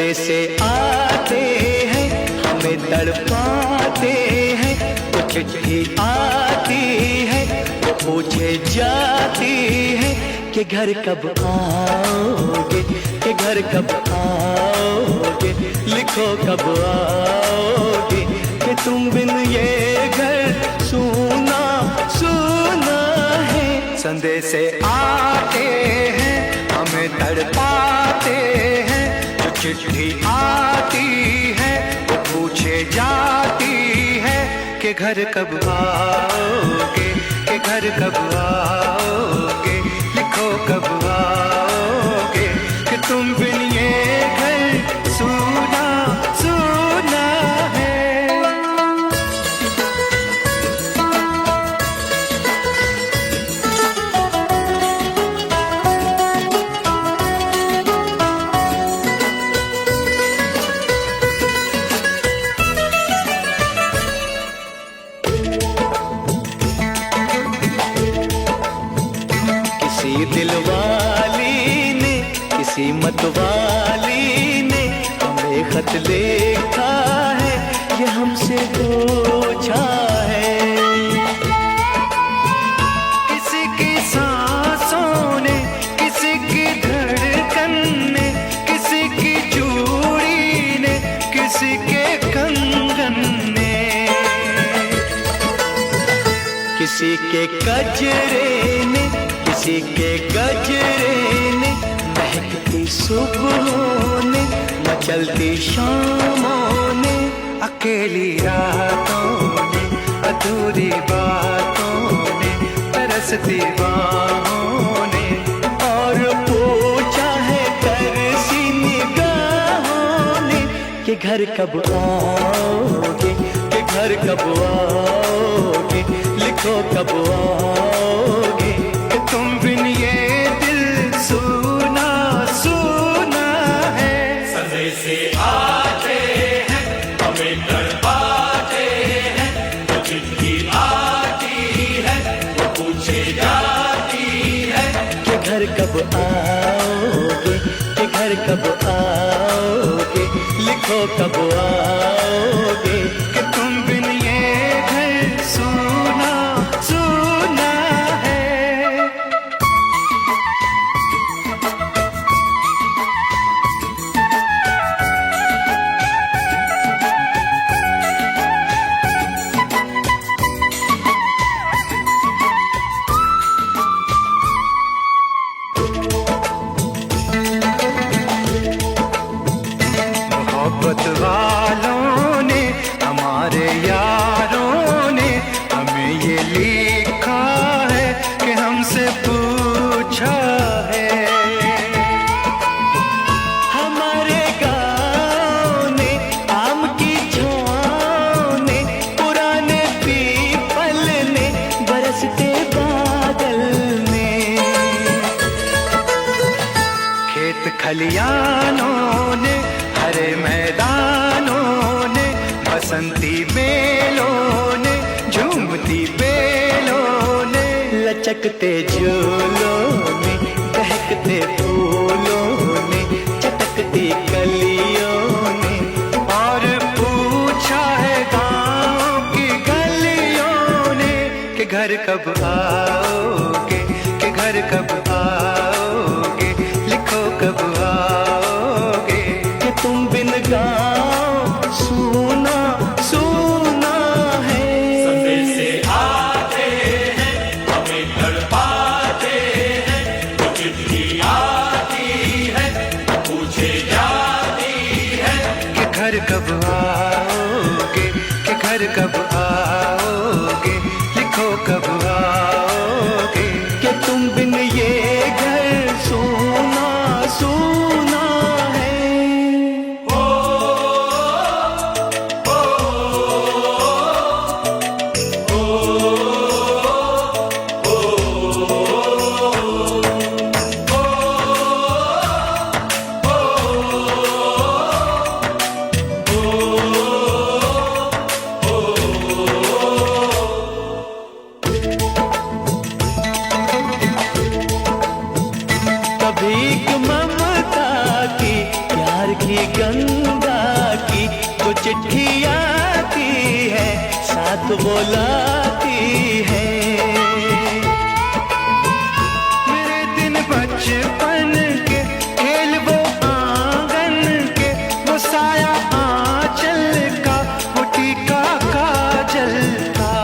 संदेशे आते हैं, हमें तड़पाते हैं। वो चिट्ठी आती है, वो पूछे जाती है कि घर कब आओगे, कि घर कब आओगे, लिखो कब आओगे, कि तुम बिन ये घर सूना सूना है। संदेशे आते हैं, हमें तड़पाते हैं। जो चिट्ठी आती है, वो पूछे जाती है कि घर कब आओगे, कि घर कब आओगे, लिखो कब आओगे, कि तुम बिन ये घर सूना सूना है। किसी दिलवाली ने, किसी मतवाली ने हमें खत लिखा है, ये हमसे पूछा है। किसी की सांसों ने, किसी की धड़कन ने, किसी की चूड़ी ने, किसी के कंगन ने, किसी के गजरे ने, किसी के गजरे ने, महकती सुबहों ने, मचलती शामों ने, अकेली रातों ने, अधूरी बातों ने, तरसती बाहों ने, और पूछा है तरसी निगाहों ने कि घर कब आओगे, कि घर कब आओगे, लिखो कब आओगे, कि तुम बिन ये दिल सूना सूना है। संदेशे आते हैं, हमें तड़पाते हैं। वो चिट्ठी आती है, वो पूछे जाती है कि घर कब आओगे, कि घर कब आओगे, लिखो कब आओगे, कि तुम बिन ये घर सूना सूना है। मोहब्बत वालों ने, हमारे यारों ने हमें ये लिखा है कि हमसे पूछा है। हमारे गाँव ने, आम की छाँव ने, पुराने पीपल ने, बरसते बादल ने, खेत खलियानों ने, हरे मैदानों ने, बसंती बेलों ने, झूमती बेलों ने, लचकते झूलों ने, दहकते फूलों ने, चटकती कलियों ने, और पूछा है गाँव की गलियों ने कि घर कब आओगे, कि घर कब आओगे, लिखो कब आओगे, कि तुम बिन गाँव सूना सूना है। संदेशे आते हैं, हमें तड़पाते हैं। वो चिट्ठी आती है, पूछे जाती है कि घर कब आओगे, कि घर कब आओगे, लिखो कब आओगे, कि तुम बिन ये घर सूना सूना चिट्ठी आती है, साथ बुलाती है। मेरे दिन बचपन के खेल वो आंगन के, वो साया आंचल का, वो टीका काजल का,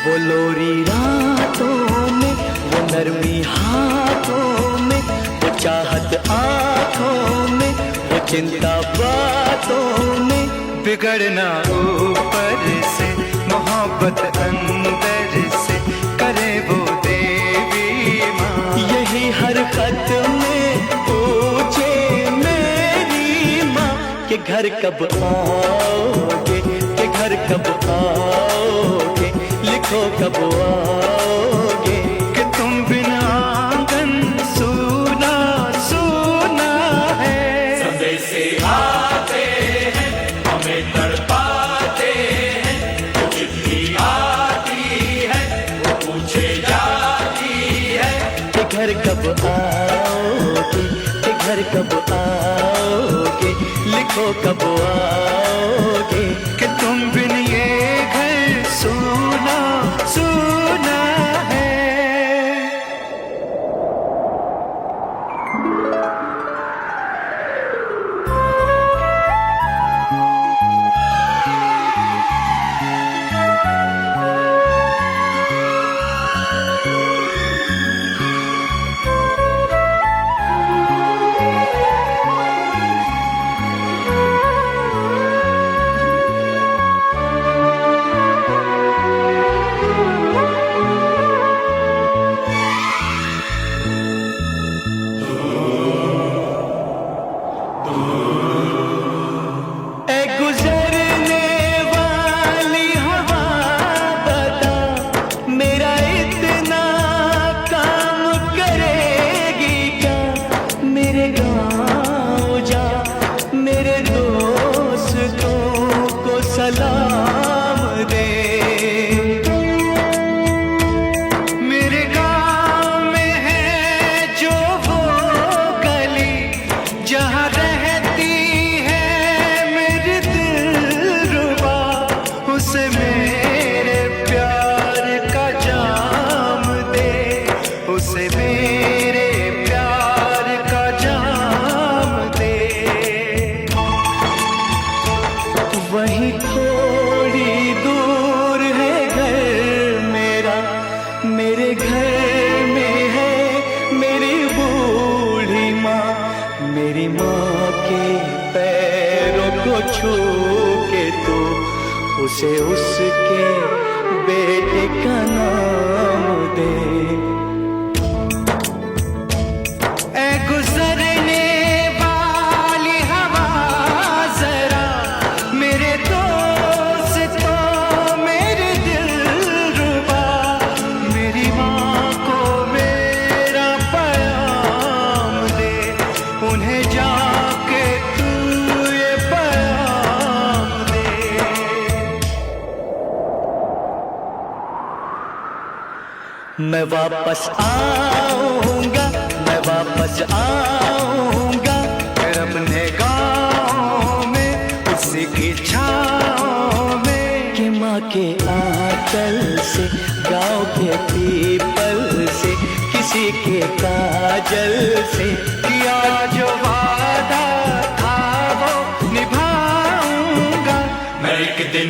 वो लोरी रातों में, वो नरमी हाथों में, वो चाहत आंखों में, वो चिंता बातों में। बिगड़ना ऊपर से, मोहब्बत अंदर से, करे वो देवी माँ। यही हरकत में पूछे मेरी माँ कि घर कब आओगे, कि घर कब आओगे, लिखो कब आओगे, कि तुम बिना आंगन सूना सूना है। संदेश आते हैं, हमें तड़पाते हैं, वो चिट्ठी आती है, वो पूछे जाती है कि घर कब आओगे, कि घर कब आओगे, लिखो कब आओगे, कि तुम बिन ये घर सूना सूना है। सलाम दे, मेरे गाँव में है जो वो गली, जहाँ रहती है मेरी दिलरुबा, उसे मेरे प्यार का जाम दे, उसे मेरे प्यार का जाम दे। वहीं थोड़ी दूर है घर मेरा, मेरे घर में है मेरी बूढ़ी माँ। मेरी माँ के पैरों को छू के तो उसे उसके बेटे का नाम दे। ऐ गुजरने वाली हवा जरा, मेरे दोस्तों मेरे दिलरुबा, मेरी माँ को मेरा पैगाम दे, उन्हें जाके तू ये पैगाम दे। मैं वापस आऊंगा, मैं वापस आऊंगा, फिर अपने गाँव में उसी की छाँव में, कि माँ के आंचल से, गाँव के पीपल से, किसी के काजल से, किया जो वादा था वो निभाऊंगा। मैं एक दिन